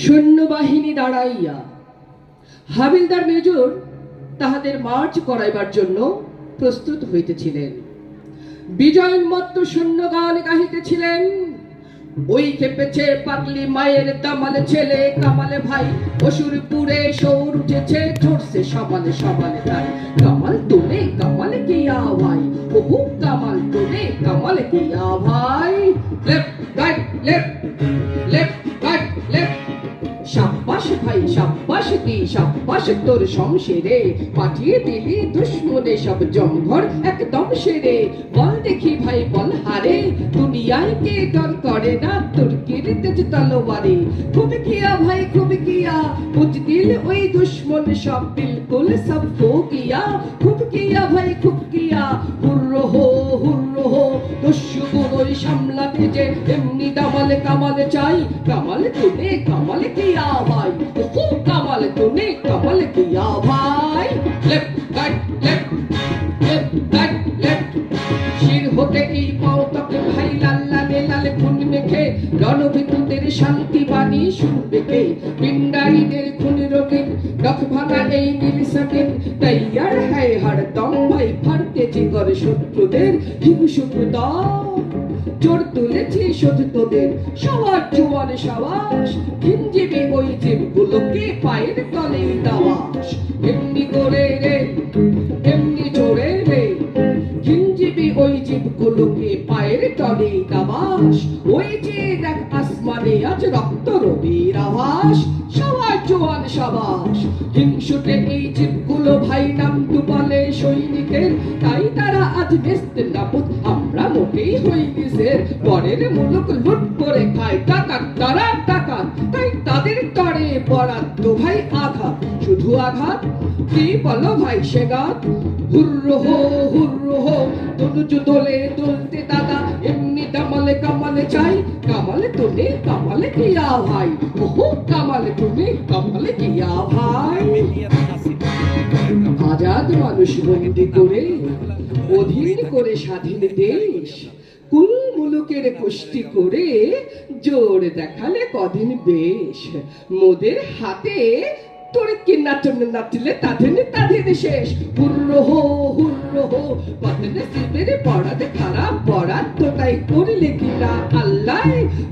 সৈন্যবাহিনী দাঁড়াইয়া হাবিলদার মেজর তাহাদের মার্চ করাইবার জন্য প্রস্তুত হইতেছিলেন। বিজয়োন্মত্ত সৈন্যগান গাহিতেছিলেন। ওই খেপেছে পাগলি মায়ের দামালে ছেলে কামালে ভাই, অসুরপুরে সৌর উঠেছে ঝরছে সমালে সমালে তাই। কামাল তোলে কামালে কিয়া ভাই, ওহু কামাল তোলে কামালে কিয়া ভাই। Left right left left right left. সাব্বাস ভাই সাব্বাস কি সাব্বাস তোর শমশেরে, পাঠিয়ে দিলি দুশ্মনে সব জমঘর একদম সেরে। বল দেখি ভাই বল হারে, দুনিয়ায় কে ডর করে না তুর্কির তেজ তলোয়ারে। খুব কিয়া ভাই খুব কিয়া, বুঝদিল ওই দুশ্মন সব বিলকুল সব ফো কিয়া। খুব কিয়া ভাই খুব কিয়া, হুর্র হো দস্যুগুলোই সামলাতে যে এমনি দামালে কামালে চাই। কামালে তুনে কামালে কিয়া ভাই, খুব কামালে তুনে কামালে কিয়া ভাই। Left right left left right left. শির হতে এই পাও তকে ভাই লাল্লা লালে খুন মেখে, রণবিদ্যুতের শান্তি বাণী শুনবে কে। পিন্ডারীদের খুন রোগের নখ ভাঙা এই মিলিসেকেন্ড, তৈয়ার হয় হরদম ভাই ফাড়তে জিগর শত্রুদের হিংসুক দম। জোর তুলেছি শোধ তোদের সবার জোয়ারে সাবাস, হিঞ্জিবি ওই জীবগুলোকে পায়ের তলে দাবাস। এমনি করে রে এমনি জোরে রে, হিঞ্জিবি ওই জীবগুলোকে পায়ের তলে দাবাস। ওই যে দেখ আসমানে আজ রক্ত রবির আভাস, সবার জোয়ান সাবাস। হিংসুটে এই জীবগুলো ভাই নাম ডুবালে সৈনিকের, তাই তারা আজ বেস্ত নাপুত আমরা মোটেই হইনি সের। পরের মুলুক লুট করে খায় টাকা তারা টাকা, তাই তাদের তরে বরাদ্দ ভাই আঘাত শুধু আঘাত। কি বলো ভাই সে গাত, হুর্র হো তনুজ দোলে দোলতে দাদা এমনি দামালে কামালে চাই। কামালে তুমি কামালে কিয়া ভাই, ওহো কামালে তুমি কামালে কিয়া ভাই। আজাদ মানুষ বন্দি করে অধীন করে স্বাধীন দেশ, কুল মুলুকের কুষ্টি করে জোর দেখালে কদিন বেশ। মোদের হাতে তোর কি নাচন নাচলে তাদের শেষ। হুর্র হো বদলে শিবের পড়াতে খারাপ বরাদ্দটাই করলে কিনা আল্লাহ।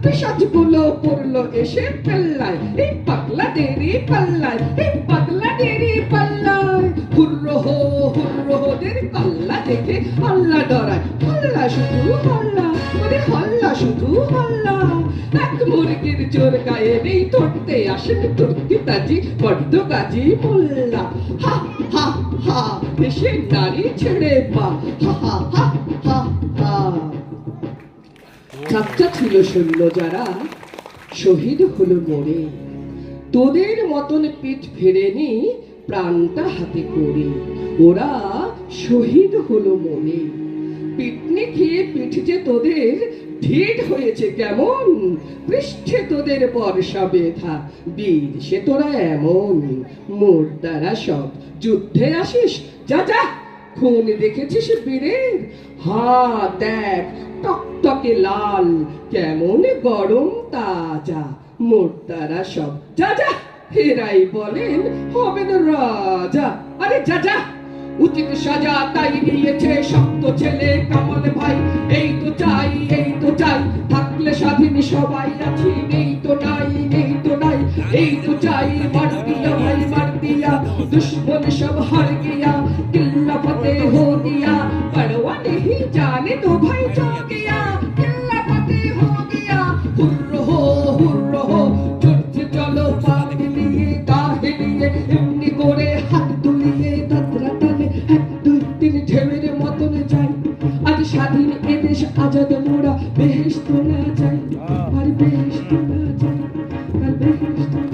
পেশাজ গুলো পড়লো এসে পেল্লায়, এই পাগলাদেরই পাল্লায় এই পাগলাদেরই পাল্লায়। হুর্র হো দের পাল্লা দেখে আল্লাহ ডরায়, হল্লা শুধু হল্লা ওরে হল্লা শুধু হল্লা। এক মুরগির জোর গায়ে নেই ধরতে আসেন তুর্কি তাজি বড্ড গাজি মোল্লা। হা হা হা দেশে নারী ছেড়ে পা, হা হা হা হা হা। চাচ্চা ছিল সৈন্য যারা শহীদ হলো মরে, তোদের মতন পিঠ ফেরেনি প্রাণটা হাতে করে। ওরা শহীদ হলো মনে, পিটনি খেয়ে পিঠ যে তোদের ঢিঢ হয়েছে কেমন। পৃষ্ঠে তোদের বর্ষা বেধা বীর সে তোরা এমন। মোর দ্বারা সব যুদ্ধে আসিস যা যা, খুন দেখেছিস বীরের। হা দেখ টকটকে লাল কেমন গরম তাজা। মোর দ্বারা সব যা যা, হেরাই বলেন হবেন রাজা। আরে যা যা, উচিত সাজা তাই দিয়েছে শক্ত ছেলে কামাল ভাই। এই তো চাই এই তো চাই, থাকলে স্বাধীন সবাই আছি, নেই তো নাই নেই তো নাই। এই তো চাই মার দিয়া ভাই মার দিয়া, দুশ্মন সব হার গিয়া, কিল্লা ফতে হো গিয়া। পরোয়া নেহি জানে তো ভাই চো গিয়া, কিল্লা ফতে হো গিয়া। হুর্র হো চলছে চলো পাগ নিয়ে গাহে নিয়ে, এমনি করে হাত দুলিয়ে দাদরা টানে এক দুই তিন ঢেউয়ের মতন যাই। আজ স্বাধীন এদেশ আজাদ মোরা বেহেশত না যাই, আর বেহেশত না যাই, আর বেহেশত